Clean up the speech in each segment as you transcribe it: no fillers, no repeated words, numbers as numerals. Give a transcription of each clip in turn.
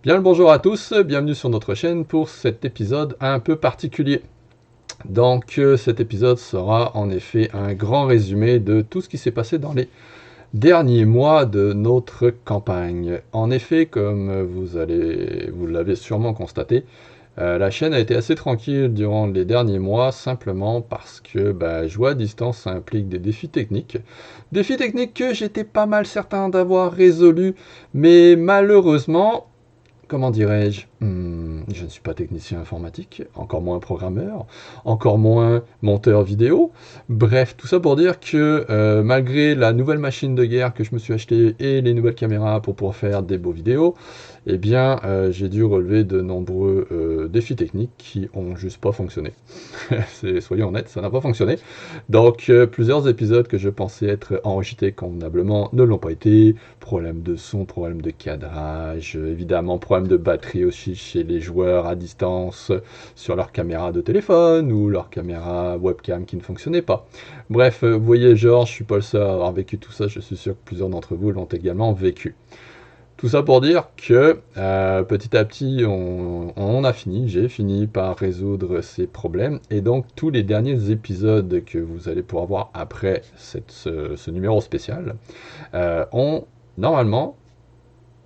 Bien le bonjour à tous, bienvenue sur notre chaîne pour cet épisode un peu particulier. Donc cet épisode sera en effet un grand résumé de tout ce qui s'est passé dans les derniers mois de notre campagne. En effet, comme vous l'avez sûrement constaté, la chaîne a été assez tranquille durant les derniers mois, simplement parce que jouer à distance, ça implique des défis techniques. Défis techniques que j'étais pas mal certain d'avoir résolus, mais malheureusement, comment dirais-je, je ne suis pas technicien informatique, encore moins programmeur, encore moins monteur vidéo. Bref, tout ça pour dire que malgré la nouvelle machine de guerre que je me suis achetée et les nouvelles caméras pour pouvoir faire des beaux vidéos, eh bien, j'ai dû relever de nombreux défis techniques qui ont juste pas fonctionné. Soyons honnêtes, ça n'a pas fonctionné. Donc, plusieurs épisodes que je pensais être enregistrés convenablement ne l'ont pas été. Problème de son, problème de cadrage, évidemment, problème de batterie aussi chez les joueurs à distance sur leur caméra de téléphone ou leur caméra webcam qui ne fonctionnait pas. Bref, vous voyez, genre, je suis pas le seul à avoir vécu tout ça, je suis sûr que plusieurs d'entre vous l'ont également vécu. Tout ça pour dire que petit à petit, on a fini, j'ai fini par résoudre ces problèmes. Et donc, tous les derniers épisodes que vous allez pouvoir voir après ce numéro spécial ont normalement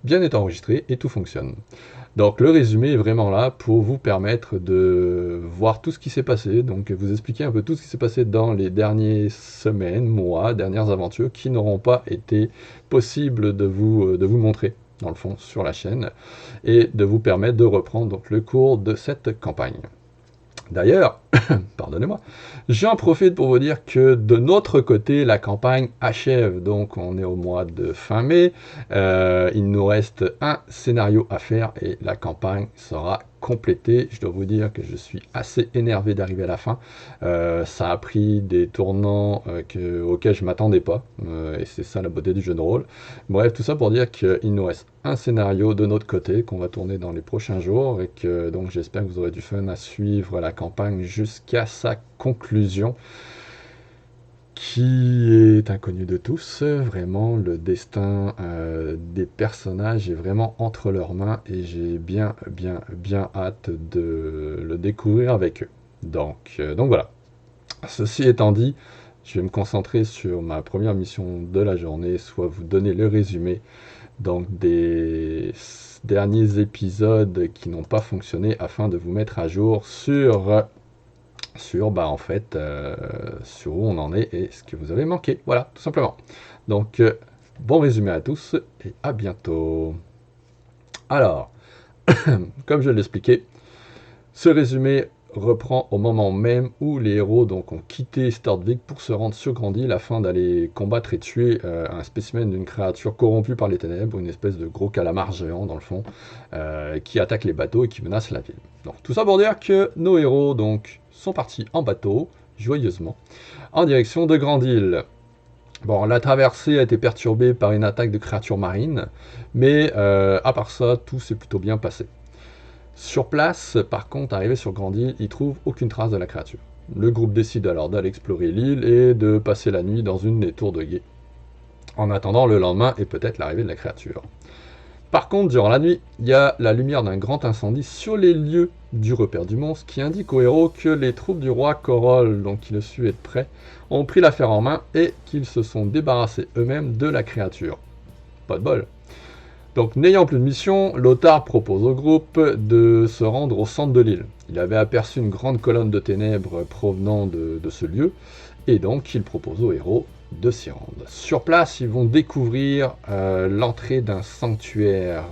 bien été enregistrés et tout fonctionne. Donc, le résumé est vraiment là pour vous permettre de voir tout ce qui s'est passé, donc vous expliquer un peu tout ce qui s'est passé dans les dernières semaines, mois, dernières aventures qui n'auront pas été possibles de vous montrer dans le fond sur la chaîne et de vous permettre de reprendre donc le cours de cette campagne. D'ailleurs, pardonnez-moi, j'en profite pour vous dire que de notre côté, la campagne achève. Donc on est au mois de fin mai, il nous reste un scénario à faire et la campagne sera complétée. Je dois vous dire que je suis assez énervé d'arriver à la fin. Ça a pris des tournants auxquels je ne m'attendais pas, et c'est ça la beauté du jeu de rôle. Bref, tout ça pour dire qu'il nous reste un scénario de notre côté qu'on va tourner dans les prochains jours et que donc j'espère que vous aurez du fun à suivre la campagne jusqu'à sa conclusion qui est inconnue de tous. Vraiment, le destin des personnages est vraiment entre leurs mains et j'ai bien hâte de le découvrir avec eux. Donc voilà. Ceci étant dit, je vais me concentrer sur ma première mission de la journée, soit vous donner le résumé donc des derniers épisodes qui n'ont pas fonctionné afin de vous mettre à jour sur sur où on en est et ce que vous avez manqué. Voilà, tout simplement. Donc, bon résumé à tous et à bientôt. Alors, comme je l'expliquais, ce résumé reprend au moment même où les héros donc, ont quitté Stordvik pour se rendre sur Grandil afin d'aller combattre et tuer un spécimen d'une créature corrompue par les ténèbres, une espèce de gros calamar géant dans le fond, qui attaque les bateaux et qui menace la ville. Donc, tout ça pour dire que nos héros donc, sont partis en bateau, joyeusement, en direction de Grandil. Bon, la traversée a été perturbée par une attaque de créatures marines, mais à part ça, tout s'est plutôt bien passé. Sur place, par contre, arrivé sur Grandil, ils trouvent aucune trace de la créature. Le groupe décide alors d'aller explorer l'île et de passer la nuit dans une des tours de guet, en attendant le lendemain et peut-être l'arrivée de la créature. Par contre, durant la nuit, il y a la lumière d'un grand incendie sur les lieux du repère du monstre qui indique aux héros que les troupes du roi Corol, donc qui le suivaient de près, ont pris l'affaire en main et qu'ils se sont débarrassés eux-mêmes de la créature. Pas de bol. Donc, n'ayant plus de mission, Lothar propose au groupe de se rendre au centre de l'île. Il avait aperçu une grande colonne de ténèbres provenant de ce lieu, et donc il propose aux héros de s'y rendre. Sur place, ils vont découvrir l'entrée d'un sanctuaire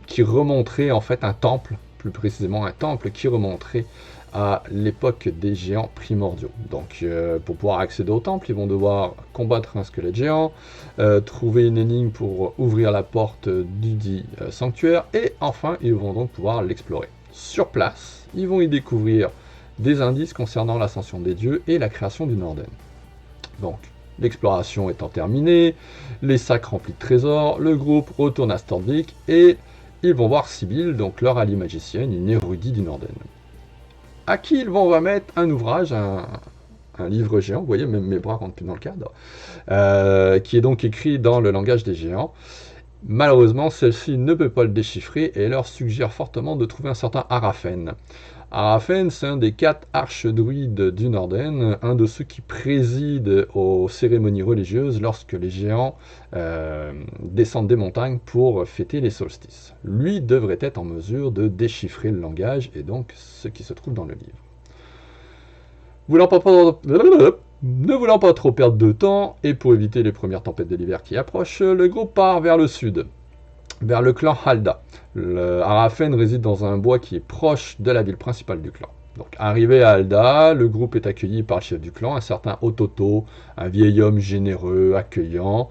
qui remonterait en fait un temple, plus précisément un temple qui remonterait à l'époque des géants primordiaux. Donc pour pouvoir accéder au temple, ils vont devoir combattre un squelette géant, trouver une énigme pour ouvrir la porte du dit sanctuaire, et enfin ils vont donc pouvoir l'explorer. Sur place, ils vont y découvrir des indices concernant l'ascension des dieux et la création du Norden. Donc, l'exploration étant terminée, les sacs remplis de trésors, le groupe retourne à Stordvik et ils vont voir Sibylle, donc leur alliée magicienne, une érudite du Norden. À qui ils vont remettre un ouvrage, un livre géant, vous voyez, même mes bras rentrent plus dans le cadre, qui est donc écrit dans le langage des géants, Malheureusement, celle-ci ne peut pas le déchiffrer et leur suggère fortement de trouver un certain Arafen. Arafen, c'est un des 4 archedruides du Norden, un de ceux qui président aux cérémonies religieuses lorsque les géants descendent des montagnes pour fêter les solstices. Lui devrait être en mesure de déchiffrer le langage et donc ce qui se trouve dans le livre. Ne voulant pas trop perdre de temps, et pour éviter les premières tempêtes de l'hiver qui approchent, le groupe part vers le sud, vers le clan Halda. Le Arafen réside dans un bois qui est proche de la ville principale du clan. Donc, arrivé à Halda, le groupe est accueilli par le chef du clan, un certain Ototo, un vieil homme généreux, accueillant,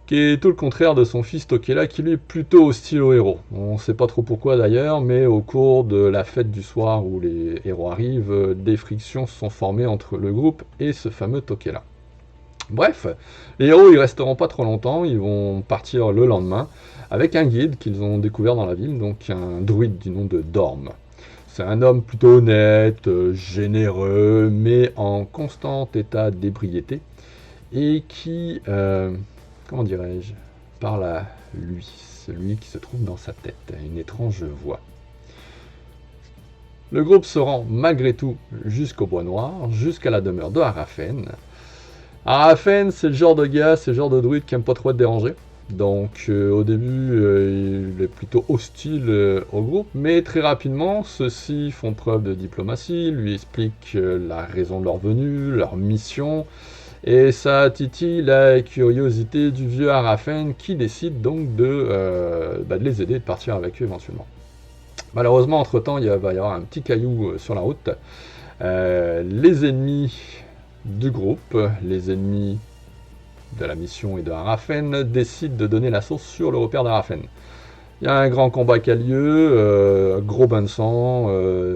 qui est tout le contraire de son fils Tokela, qui lui est plutôt hostile aux héros. On ne sait pas trop pourquoi d'ailleurs, mais au cours de la fête du soir où les héros arrivent, des frictions se sont formées entre le groupe et ce fameux Tokela. Bref, les héros ils resteront pas trop longtemps, ils vont partir le lendemain avec un guide qu'ils ont découvert dans la ville, donc un druide du nom de Dorm. C'est un homme plutôt honnête, généreux, mais en constant état d'ébriété, et qui, comment dirais-je, parle à lui, celui qui se trouve dans sa tête, à une étrange voix. Le groupe se rend malgré tout jusqu'au Bois Noir, jusqu'à la demeure de Arafen. Arafen, c'est le genre de gars, c'est le genre de druide qui aime pas trop être dérangé. Donc au début, il est plutôt hostile au groupe, mais très rapidement, ceux-ci font preuve de diplomatie, lui expliquent la raison de leur venue, leur mission, et ça titille la curiosité du vieux Arafen qui décide donc de les aider, de partir avec eux éventuellement. Malheureusement, entre-temps, il va y avoir un petit caillou sur la route. Les ennemis du groupe, les ennemis de la mission et de Arafen, décident de donner la sauce sur le repère d'Arafen. Il y a un grand combat qui a lieu, gros bain de sang,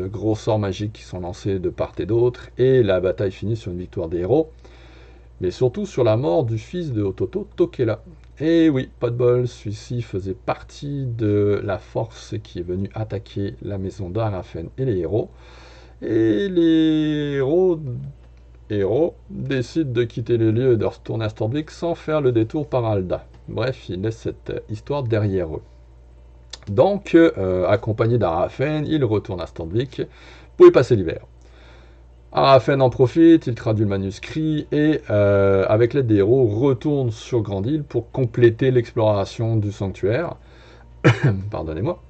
gros sorts magiques qui sont lancés de part et d'autre, et la bataille finit sur une victoire des héros, mais surtout sur la mort du fils de Ototo, Tokela. Et oui, pas de bol, celui-ci faisait partie de la force qui est venue attaquer la maison d'Arafen et les héros. Et les héros décident de quitter les lieux et de retourner à Stormwick sans faire le détour par Halda. Bref, ils laissent cette histoire derrière eux. Donc, accompagné d'Arafen, ils retournent à Stormwick pour y passer l'hiver. Arafen en profite, il traduit le manuscrit et, avec l'aide des héros, retourne sur Grande Île pour compléter l'exploration du sanctuaire. Pardonnez-moi.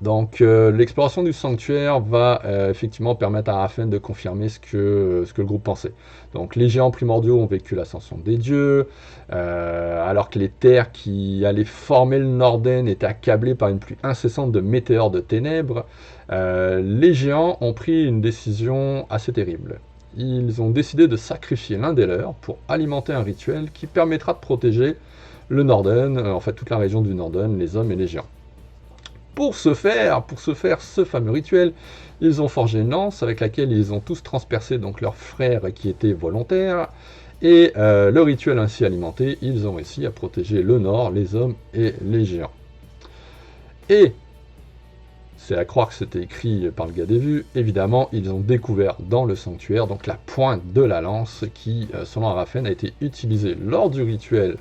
Donc l'exploration du sanctuaire va effectivement permettre à Arafen de confirmer ce que le groupe pensait. Donc les géants primordiaux ont vécu l'ascension des dieux, alors que les terres qui allaient former le Norden étaient accablées par une pluie incessante de météores de ténèbres. Les géants ont pris une décision assez terrible. Ils ont décidé de sacrifier l'un des leurs pour alimenter un rituel qui permettra de protéger le Norden, en fait toute la région du Norden, les hommes et les géants. Pour ce faire ce fameux rituel, ils ont forgé une lance avec laquelle ils ont tous transpercé donc leurs frères qui étaient volontaires. Et le rituel ainsi alimenté, ils ont réussi à protéger le nord, les hommes et les géants. Et, c'est à croire que c'était écrit par le gars des vues, évidemment, ils ont découvert dans le sanctuaire donc la pointe de la lance qui, selon Arafen, a été utilisée lors du rituel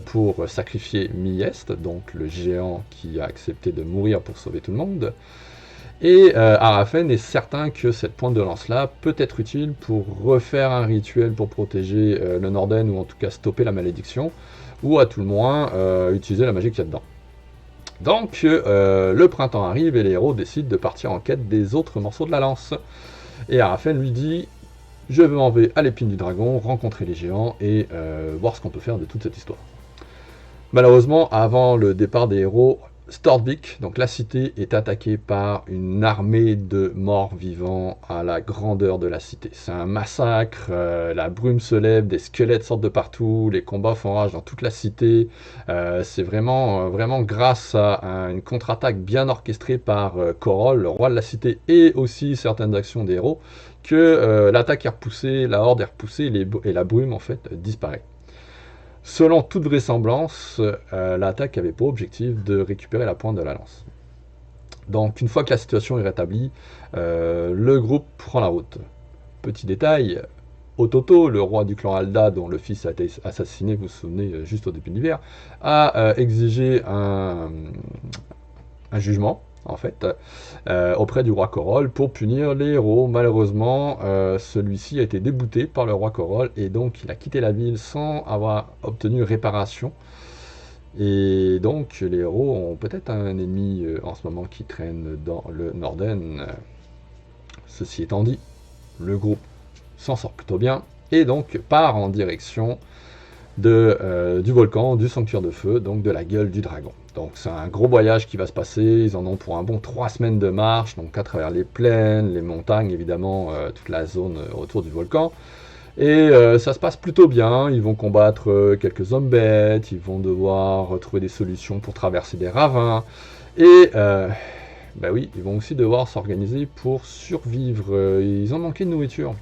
pour sacrifier Miest, donc le géant qui a accepté de mourir pour sauver tout le monde. Et Arafen est certain que cette pointe de lance-là peut être utile pour refaire un rituel pour protéger le Norden, ou en tout cas stopper la malédiction, ou à tout le moins utiliser la magie qu'il y a dedans. Donc le printemps arrive et les héros décident de partir en quête des autres morceaux de la lance. Et Arafen lui dit: je m'en vais à l'épine du dragon, rencontrer les géants et voir ce qu'on peut faire de toute cette histoire. Malheureusement, avant le départ des héros, Stormwick, donc la cité, est attaquée par une armée de morts vivants à la grandeur de la cité. C'est un massacre, la brume se lève, des squelettes sortent de partout, les combats font rage dans toute la cité. C'est vraiment grâce à une contre-attaque bien orchestrée par Korol, le roi de la cité, et aussi certaines actions des héros, que l'attaque est repoussée, la horde est repoussée et la brume en fait disparaît. Selon toute vraisemblance, l'attaque avait pour objectif de récupérer la pointe de la lance. Donc une fois que la situation est rétablie, le groupe prend la route. Petit détail, Ototo, le roi du clan Alda, dont le fils a été assassiné, vous vous souvenez, juste au début de l'hiver, a exigé un jugement, en fait, auprès du roi Korol pour punir les héros. Malheureusement, celui-ci a été débouté par le roi Korol et donc il a quitté la ville sans avoir obtenu réparation. Et donc les héros ont peut-être un ennemi en ce moment qui traîne dans le Norden. Ceci étant dit, le groupe s'en sort plutôt bien et donc part en direction du volcan, du sanctuaire de feu, donc de la gueule du dragon. Donc c'est un gros voyage qui va se passer, ils en ont pour un bon 3 semaines de marche, donc à travers les plaines, les montagnes évidemment, toute la zone autour du volcan. Et ça se passe plutôt bien, ils vont combattre quelques hommes bêtes, ils vont devoir trouver des solutions pour traverser des ravins, et bah oui, ils vont aussi devoir s'organiser pour survivre, ils ont manqué de nourriture.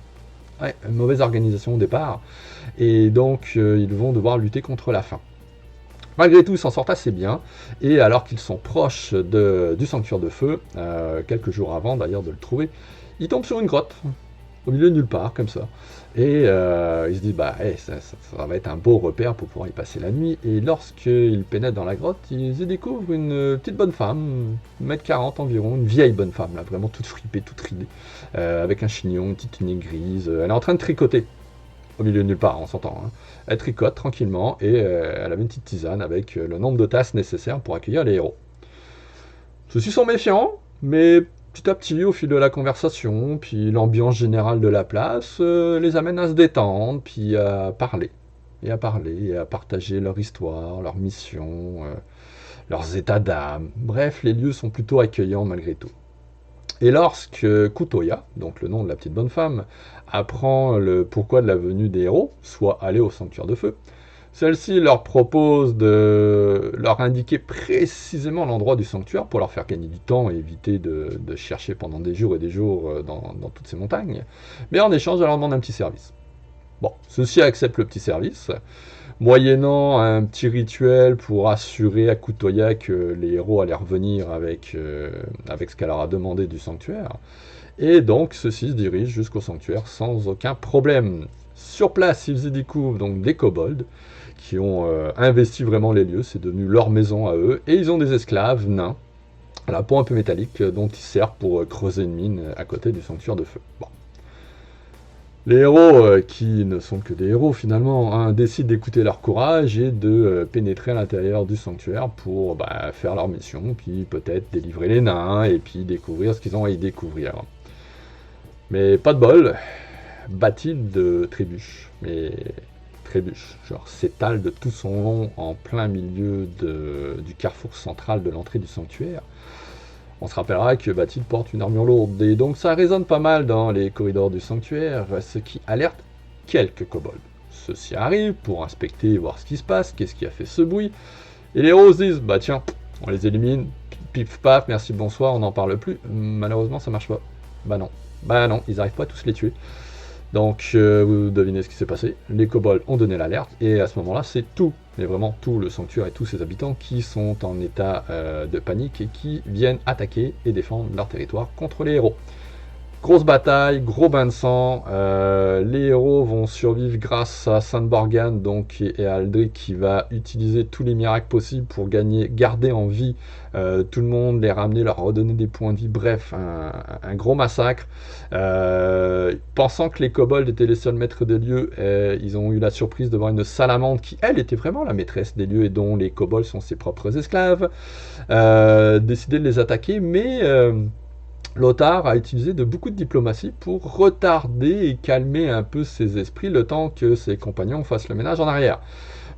Ouais, une mauvaise organisation au départ, et donc ils vont devoir lutter contre la faim. Malgré tout, ils s'en sortent assez bien, et alors qu'ils sont proches du sanctuaire de feu, quelques jours avant d'ailleurs de le trouver, ils tombent sur une grotte, au milieu de nulle part, comme ça. Et ils se disent, bah, ça va être un beau repère pour pouvoir y passer la nuit. Et lorsqu'ils pénètrent dans la grotte, ils y découvrent une petite bonne femme, 1m40 environ, une vieille bonne femme, là, vraiment toute fripée, toute ridée, avec un chignon, une petite tunique grise. Elle est en train de tricoter, au milieu de nulle part, on s'entend. Hein. Elle tricote tranquillement, et elle avait une petite tisane avec le nombre de tasses nécessaires pour accueillir les héros. Ceux-ci sont méfiants, mais petit à petit, au fil de la conversation, puis l'ambiance générale de la place, les amène à se détendre, puis à parler, et à partager leur histoire, leur mission, leurs états d'âme. Bref, les lieux sont plutôt accueillants malgré tout. Et lorsque Kutoya, donc le nom de la petite bonne femme, apprend le pourquoi de la venue des héros, soit aller au sanctuaire de feu, celle-ci leur propose de leur indiquer précisément l'endroit du sanctuaire pour leur faire gagner du temps et éviter de chercher pendant des jours et des jours dans toutes ces montagnes. Mais en échange, elle leur demande un petit service. Bon, ceux-ci acceptent le petit service, moyennant un petit rituel pour assurer à Kutoya que les héros allaient revenir avec ce qu'elle leur a demandé du sanctuaire. Et donc, ceux-ci se dirigent jusqu'au sanctuaire sans aucun problème. Sur place, ils y découvrent donc des kobolds qui ont investi vraiment les lieux, c'est devenu leur maison à eux, et ils ont des esclaves nains, à la peau un peu métallique, dont ils servent pour creuser une mine à côté du sanctuaire de feu. Bon. Les héros, qui ne sont que des héros finalement, hein, décident d'écouter leur courage et de pénétrer à l'intérieur du sanctuaire pour faire leur mission, puis peut-être délivrer les nains, et puis découvrir ce qu'ils ont à y découvrir. Mais pas de bol, Bathilde trébuche, mais trébuche, genre s'étale de tout son long en plein milieu du carrefour central de l'entrée du sanctuaire. On se rappellera que Bathilde porte une armure lourde, et donc ça résonne pas mal dans les corridors du sanctuaire, ce qui alerte quelques kobolds. Ceux-ci arrivent pour inspecter et voir ce qui se passe, qu'est-ce qui a fait ce bruit, et les héros se disent, bah tiens, on les élimine, pif paf, merci, bonsoir, on n'en parle plus. Malheureusement ça marche pas. Bah non, ils n'arrivent pas à tous les tuer. Donc, vous devinez ce qui s'est passé. Les kobolds ont donné l'alerte, et à ce moment-là, c'est tout, mais vraiment tout le sanctuaire et tous ses habitants qui sont en état de panique et qui viennent attaquer et défendre leur territoire contre les héros. Grosse bataille, gros bain de sang, les héros vont survivre grâce à Sandborgan donc, et à Aldric qui va utiliser tous les miracles possibles pour garder en vie tout le monde, les ramener, leur redonner des points de vie, bref, un gros massacre. Pensant que les kobolds étaient les seuls maîtres des lieux, ils ont eu la surprise de voir une salamandre qui, elle, était vraiment la maîtresse des lieux et dont les kobolds sont ses propres esclaves, décider de les attaquer, mais Lothar a utilisé beaucoup de diplomatie pour retarder et calmer un peu ses esprits le temps que ses compagnons fassent le ménage en arrière.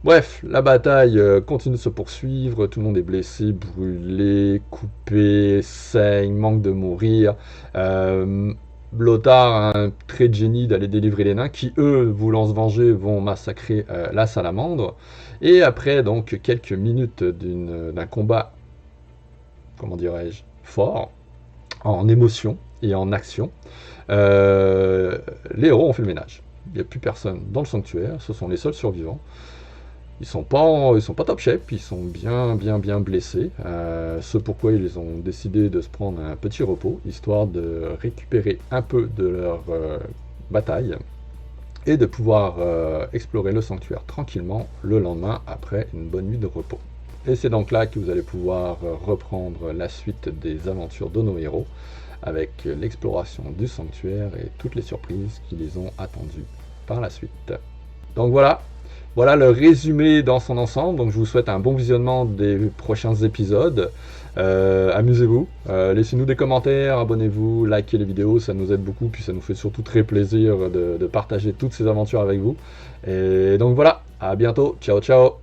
Bref, la bataille continue de se poursuivre, tout le monde est blessé, brûlé, coupé, saigne, manque de mourir. Lothar a un trait de génie d'aller délivrer les nains qui, eux, voulant se venger, vont massacrer la salamandre. Et après donc quelques minutes d'un combat, comment dirais-je, fort, en émotion et en action, les héros ont fait le ménage. Il n'y a plus personne dans le sanctuaire, ce sont les seuls survivants. Ils sont pas top shape, ils sont bien blessés. Ce pourquoi ils ont décidé de se prendre un petit repos, histoire de récupérer un peu de leur bataille. et de pouvoir explorer le sanctuaire tranquillement le lendemain après une bonne nuit de repos. Et c'est donc là que vous allez pouvoir reprendre la suite des aventures de nos héros avec l'exploration du sanctuaire et toutes les surprises qui les ont attendues par la suite. Donc voilà le résumé dans son ensemble. Donc je vous souhaite un bon visionnement des prochains épisodes. Amusez-vous, laissez-nous des commentaires, abonnez-vous, likez les vidéos, ça nous aide beaucoup, puis ça nous fait surtout très plaisir de partager toutes ces aventures avec vous. Et donc voilà, à bientôt, ciao ciao.